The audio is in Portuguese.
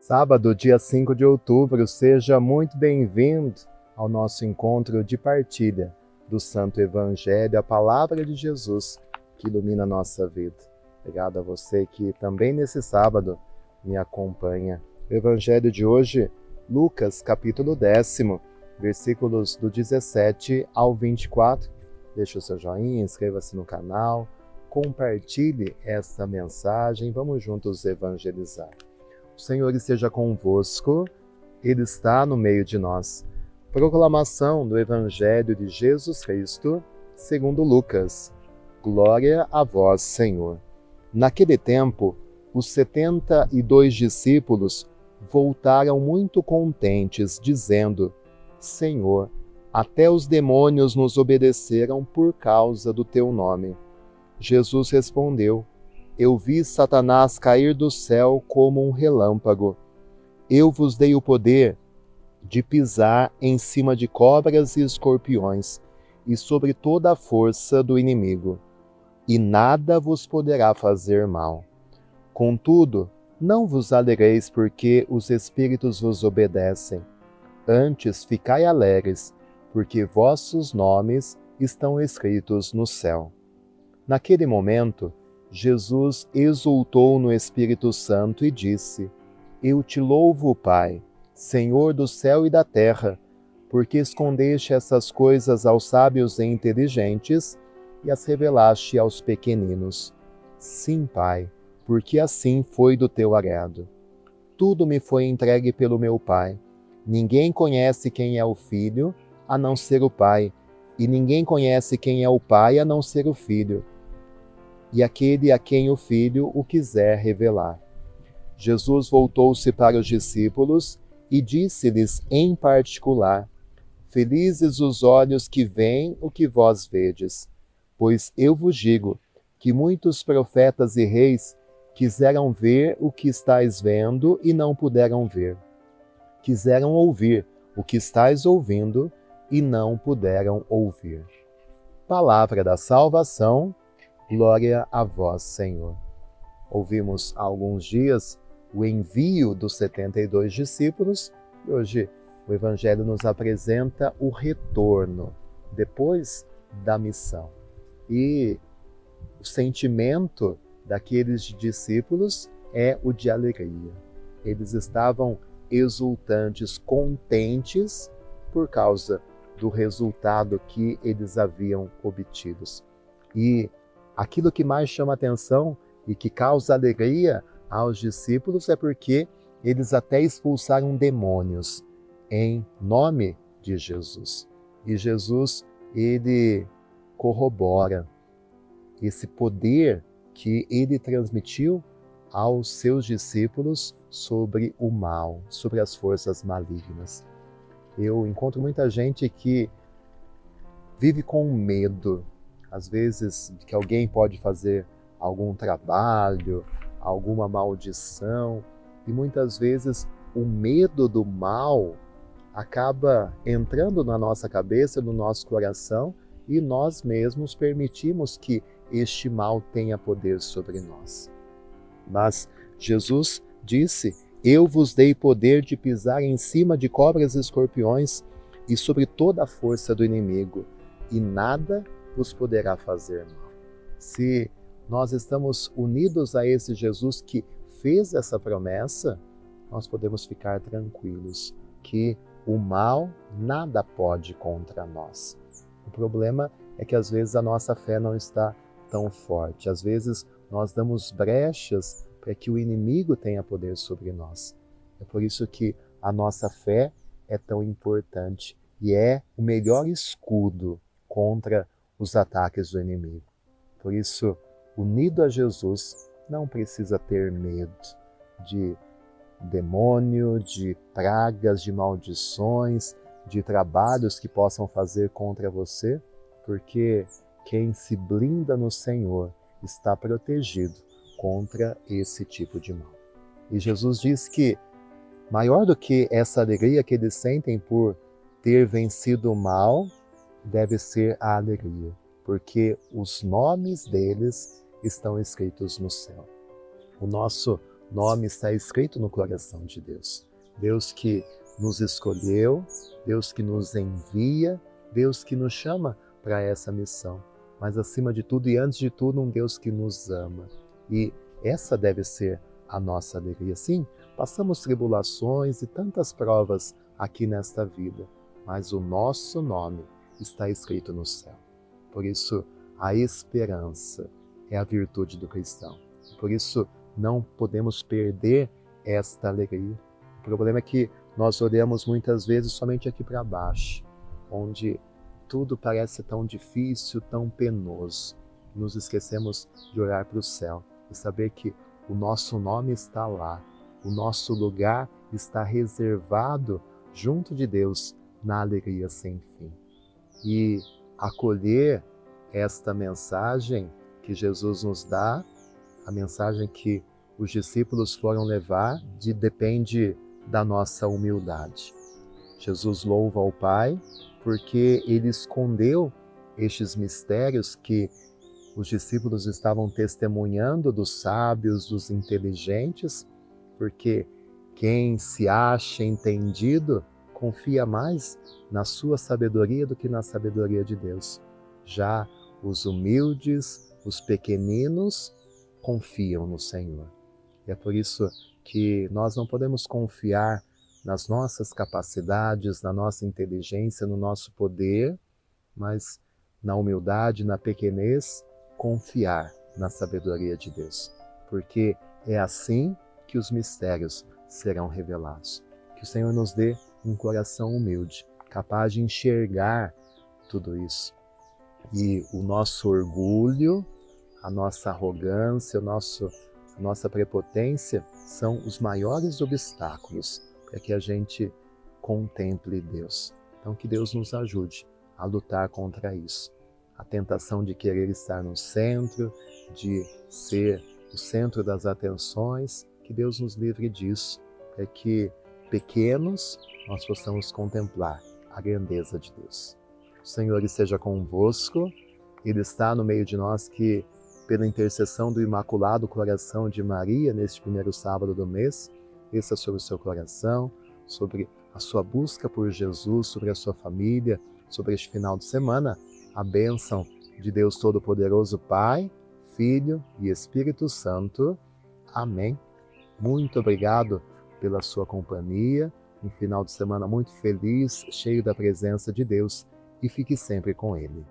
Sábado, dia 5 de outubro, seja muito bem-vindo ao nosso encontro de partilha do Santo Evangelho, a palavra de Jesus que ilumina a nossa vida. Obrigado a você que também nesse sábado me acompanha. O Evangelho de hoje, Lucas, capítulo 10, versículos do 17 ao 24. Deixe o seu joinha, inscreva-se no canal, compartilhe essa mensagem, vamos juntos evangelizar. O Senhor esteja convosco, Ele está no meio de nós. Proclamação do Evangelho de Jesus Cristo, segundo Lucas. Glória a vós, Senhor. Naquele tempo, os 72 discípulos voltaram muito contentes, dizendo: Senhor, até os demônios nos obedeceram por causa do teu nome. Jesus respondeu: Eu vi Satanás cair do céu como um relâmpago. Eu vos dei o poder de pisar em cima de cobras e escorpiões e sobre toda a força do inimigo, e nada vos poderá fazer mal. Contudo, não vos alegreis porque os espíritos vos obedecem. Antes, ficai alegres, porque vossos nomes estão escritos no céu. Naquele momento, Jesus exultou no Espírito Santo e disse: Eu te louvo, Pai, Senhor do céu e da terra, porque escondeste essas coisas aos sábios e inteligentes e as revelaste aos pequeninos. Sim, Pai, porque assim foi do teu agrado. Tudo me foi entregue pelo meu Pai. Ninguém conhece quem é o Filho, a não ser o Pai, e ninguém conhece quem é o Pai, a não ser o Filho, e aquele a quem o Filho o quiser revelar. Jesus voltou-se para os discípulos e disse-lhes em particular: Felizes os olhos que veem o que vós vedes, pois eu vos digo que muitos profetas e reis quiseram ver o que estáis vendo e não puderam ver. Quiseram ouvir o que estáis ouvindo e não puderam ouvir. Palavra da salvação. Glória a vós, Senhor. Ouvimos há alguns dias o envio dos 72 discípulos e hoje o Evangelho nos apresenta o retorno depois da missão. E o sentimento daqueles discípulos é o de alegria. Eles estavam exultantes, contentes por causa do resultado que eles haviam obtido. E aquilo que mais chama atenção e que causa alegria aos discípulos é porque eles até expulsaram demônios em nome de Jesus. E Jesus, ele corrobora esse poder que ele transmitiu aos seus discípulos sobre o mal, sobre as forças malignas. Eu encontro muita gente que vive com medo, às vezes, que alguém pode fazer algum trabalho, alguma maldição, e muitas vezes o medo do mal acaba entrando na nossa cabeça, no nosso coração, e nós mesmos permitimos que este mal tenha poder sobre nós. Mas Jesus disse: Eu vos dei poder de pisar em cima de cobras e escorpiões e sobre toda a força do inimigo, e nada vos poderá fazer mal. Se nós estamos unidos a esse Jesus que fez essa promessa, nós podemos ficar tranquilos que o mal nada pode contra nós. O problema é que às vezes a nossa fé não está tão forte. Às vezes nós damos brechas para que o inimigo tenha poder sobre nós. É por isso que a nossa fé é tão importante e é o melhor escudo contra os ataques do inimigo. Por isso, unido a Jesus, não precisa ter medo de demônio, de pragas, de maldições, de trabalhos que possam fazer contra você, porque quem se blinda no Senhor está protegido contra esse tipo de mal. E Jesus diz que maior do que essa alegria que eles sentem por ter vencido o mal, deve ser a alegria, porque os nomes deles estão escritos no céu. O nosso nome está escrito no coração de Deus. Deus que nos escolheu, Deus que nos envia, Deus que nos chama para essa missão. Mas acima de tudo e antes de tudo, um Deus que nos ama. E essa deve ser a nossa alegria. Sim, passamos tribulações e tantas provas aqui nesta vida, mas o nosso nome está escrito no céu. Por isso, a esperança é a virtude do cristão. Por isso, não podemos perder esta alegria. O problema é que nós olhamos muitas vezes somente aqui para baixo, onde tudo parece tão difícil, tão penoso. Nos esquecemos de olhar para o céu e saber que o nosso nome está lá, o nosso lugar está reservado junto de Deus na alegria sem fim. E acolher esta mensagem que Jesus nos dá, a mensagem que os discípulos foram levar, depende da nossa humildade. Jesus louva ao Pai porque Ele escondeu estes mistérios que os discípulos estavam testemunhando dos sábios, dos inteligentes, porque quem se acha entendido confia mais na sua sabedoria do que na sabedoria de Deus. Já os humildes, os pequeninos, confiam no Senhor. E é por isso que nós não podemos confiar nas nossas capacidades, na nossa inteligência, no nosso poder, mas na humildade, na pequenez, confiar na sabedoria de Deus. Porque é assim que os mistérios serão revelados. Que o Senhor nos dê um coração humilde, capaz de enxergar tudo isso. E o nosso orgulho, a nossa arrogância, a nossa prepotência são os maiores obstáculos para que a gente contemple Deus. Então que Deus nos ajude a lutar contra isso. A tentação de querer estar no centro, de ser o centro das atenções, que Deus nos livre disso, para que pequenos nós possamos contemplar a grandeza de Deus. O Senhor esteja convosco, Ele está no meio de nós, que pela intercessão do Imaculado Coração de Maria, neste primeiro sábado do mês, desça sobre o seu coração, sobre a sua busca por Jesus, sobre a sua família, sobre este final de semana, a bênção de Deus Todo-Poderoso, Pai, Filho e Espírito Santo. Amém. Muito obrigado pela sua companhia, um final de semana muito feliz, cheio da presença de Deus, e fique sempre com Ele.